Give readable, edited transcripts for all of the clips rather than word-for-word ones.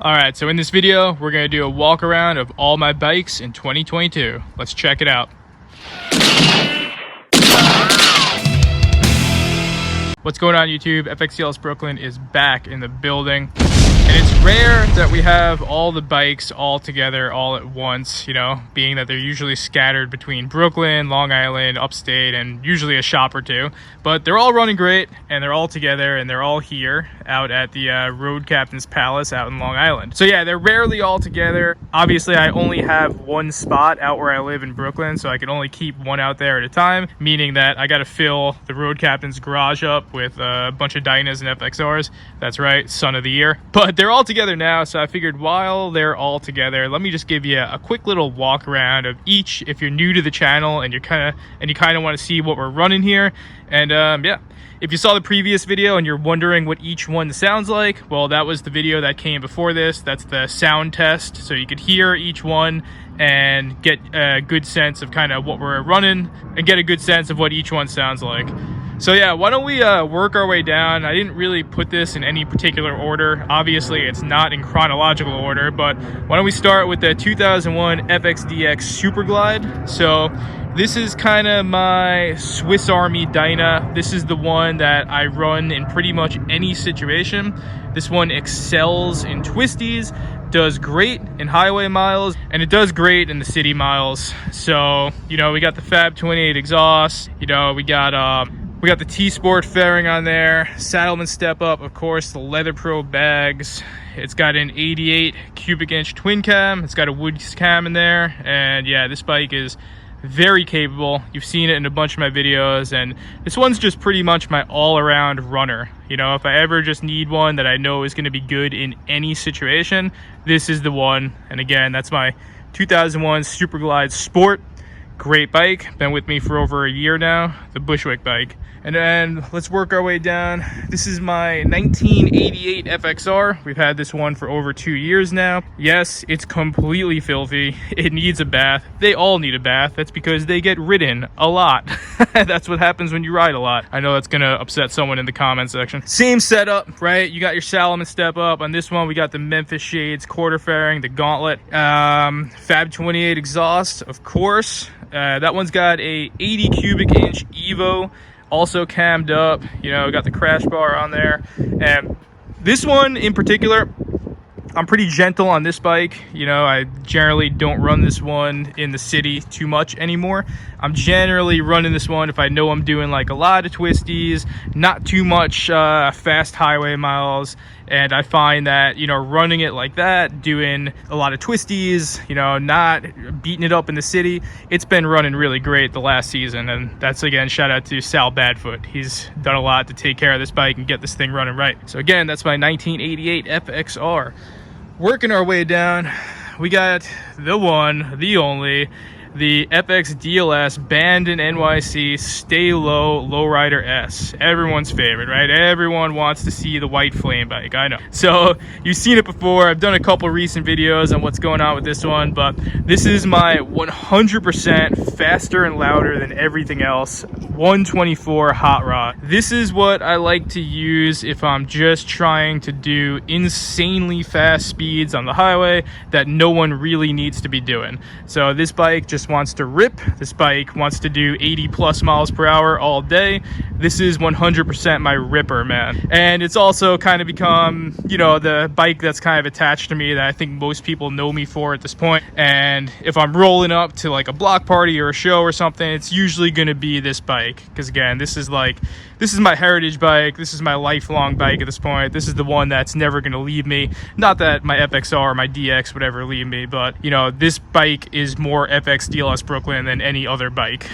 Alright, so in this video, we're going to do a walk around of all my bikes in 2022. Let's check it out. What's going on YouTube? Fxdx Brooklyn is back in the building. And it's rare that we have all the bikes all together all at once, you know, being that they're usually scattered between Brooklyn, Long Island, upstate, and usually a shop or two. But they're all running great, and they're all together, and they're all here out at the Road Captain's Palace out in Long Island. So yeah, they're rarely all together. Obviously, I only have one spot out where I live in Brooklyn, so I can only keep one out there at a time, meaning that I got to fill the Road Captain's garage up with a bunch of Dynas and FXRs. That's right, son of the year. But they're all together now, so I figured while they're all together, let me just give you a quick little walk around of each if you're new to the channel and you kind of want to see what we're running here. And yeah, if you saw the previous video and you're wondering what each one sounds like, well, that was the video that came before this. That's the sound test, so you could hear each one and get a good sense of kind of what we're running and get a good sense of what each one sounds like. So yeah, why don't we work our way down. I didn't really put this in any particular order. Obviously, it's not in chronological order, but why don't we start with the 2001 Fxdx Super Glide. So this is kind of my Swiss Army Dyna. This is the one that I run in pretty much any situation. This one excels in twisties, does great in highway miles, and it does great in the city miles. So, you know, we got the Fab 28 exhaust, you know, we got the T-Sport fairing on there, Saddleman step up, of course, the Leather Pro bags. It's got an 88 cubic inch twin cam. It's got a wood cam in there. And yeah, this bike is very capable. You've seen it in a bunch of my videos, and this one's just pretty much my all-around runner. You know, if I ever just need one that I know is going to be good in any situation, this is the one. And again, that's my 2001 Super Glide Sport. Great bike, been with me for over a year now, the Bushwick bike. And then let's work our way down. This is my 1988 FXR. We've had this one for over 2 years now. Yes, it's completely filthy. It needs a bath. They all need a bath. That's because they get ridden a lot. That's what happens when you ride a lot. I know that's gonna upset someone in the comment section. Same setup, right? You got your Salomon step up. On this one, we got the Memphis Shades quarter fairing, the Gauntlet, Fab 28 exhaust, of course. That one's got a 80 cubic inch Evo, also cammed up. You know, got the crash bar on there. And this one in particular, I'm pretty gentle on this bike. You know, I generally don't run this one in the city too much anymore. I'm generally running this one if I know I'm doing like a lot of twisties, not too much fast highway miles. And I find that, you know, running it like that, doing a lot of twisties, you know, not beating it up in the city, it's been running really great the last season. And that's, again, shout out to Sal Badfoot. He's done a lot to take care of this bike and get this thing running right. So again, that's my 1988 FXR. Working our way down, we got the one, the only, the FX DLS banned in NYC Stay Low Lowrider S. Everyone's favorite, right? Everyone wants to see the white flame bike, I know. So you've seen it before. I've done a couple recent videos on what's going on with this one, but this is my 100% faster and louder than everything else 124 hot rod. This is what I like to use if I'm just trying to do insanely fast speeds on the highway that no one really needs to be doing. So this bike just wants to rip. This bike wants to do 80 plus miles per hour all day. This is 100% my ripper, man. And it's also kind of become, you know, the bike that's kind of attached to me that I think most people know me for at this point. And if I'm rolling up to like a block party or a show or something, it's usually going to be this bike. Because again, this is my heritage bike. This is my lifelong bike at this point. This is the one that's never going to leave me. Not that my FXR or my DX would ever leave me, but you know, this bike is more Fxdx Brooklyn than any other bike.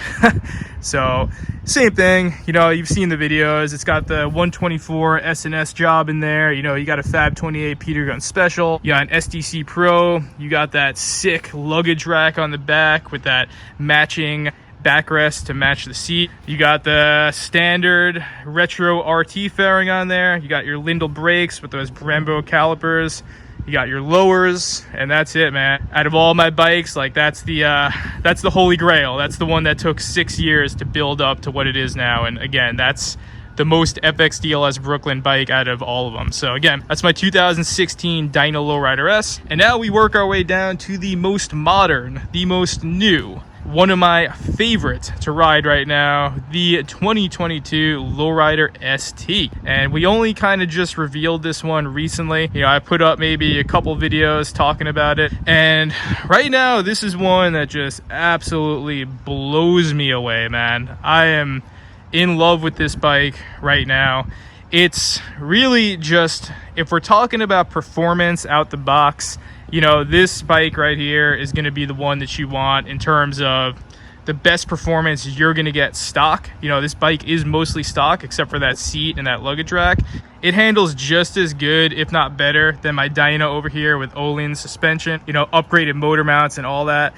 So same thing, you know, you've seen the videos. It's got the 124 S&S job in there. You know, you got a Fab 28 Peter Gun Special. You got an SDC Pro. You got that sick luggage rack on the back with that matching backrest to match the seat. You got the standard retro RT fairing on there. You got your Lindell brakes with those Brembo calipers. You got your lowers, and that's it, man. Out of all my bikes, like that's the holy grail. That's the one that took 6 years to build up to what it is now. And again, that's the most FXDLS Brooklyn bike out of all of them. So again, that's my 2016 Dyna Lowrider S. And now we work our way down to the most modern, the most new, one of my favorite to ride right now, the 2022 Lowrider ST. And we only kind of just revealed this one recently. You know, I put up maybe a couple videos talking about it, and right now this is one that just absolutely blows me away, man. I am in love with this bike right now. It's really just, if we're talking about performance out the box, you know, this bike right here is going to be the one that you want in terms of the best performance you're going to get stock. You know, this bike is mostly stock except for that seat and that luggage rack. It handles just as good, if not better, than my Dyna over here with Olin suspension, you know, upgraded motor mounts and all that.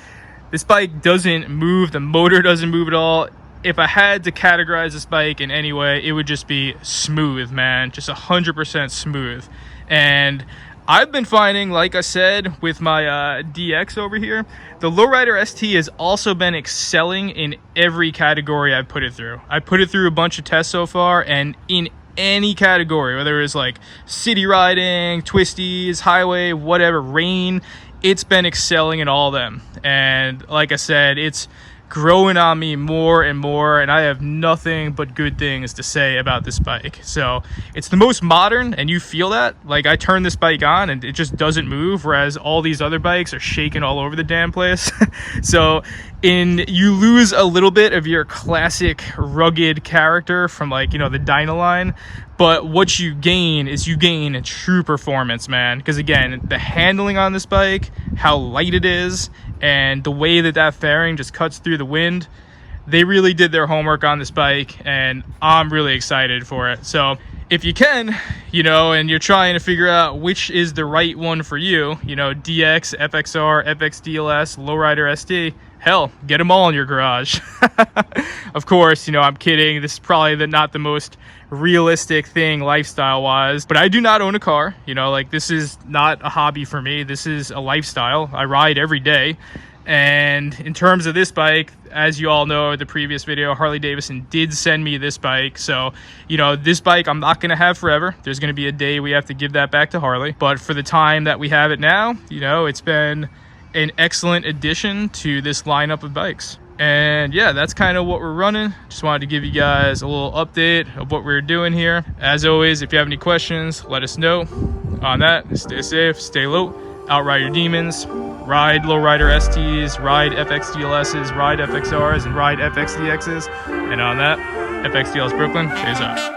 This bike doesn't move. The motor doesn't move at all. If I had to categorize this bike in any way, it would just be smooth, man. Just 100% smooth. And I've been finding, like I said, with my DX over here, the Lowrider ST has also been excelling in every category I've put it through. I put it through a bunch of tests so far, and in any category, whether it's like city riding, twisties, highway, whatever, rain, it's been excelling in all of them. And like I said, it's growing on me more and more, and I have nothing but good things to say about this bike. So it's the most modern, and you feel that. Like, I turn this bike on and it just doesn't move, whereas all these other bikes are shaking all over the damn place. So you lose a little bit of your classic rugged character from, like, you know, the Dyna line, but what you gain is you gain true performance, man. Because again, the handling on this bike, how light it is, and the way that that fairing just cuts through the wind, they really did their homework on this bike, and I'm really excited for it. So if you can, you know, and you're trying to figure out which is the right one for you, you know, DX, FXR, FXDLS, Lowrider ST, hell, get them all in your garage. Of course, you know, I'm kidding. This is probably not the most realistic thing lifestyle wise, but I do not own a car. You know, like, this is not a hobby for me. This is a lifestyle. I ride every day. And in terms of this bike, as you all know, the previous video, Harley Davidson did send me this bike. So, you know, this bike I'm not going to have forever. There's going to be a day we have to give that back to Harley. But for the time that we have it now, you know, it's been an excellent addition to this lineup of bikes. And yeah, that's kind of what we're running. Just wanted to give you guys a little update of what we're doing here. As always, if you have any questions, let us know. On that, stay safe, stay low, outride your demons, ride Lowrider STs, ride FXDLSs, ride FXRs, and ride FXDXs. And on that, FXDLS Brooklyn, cheers out.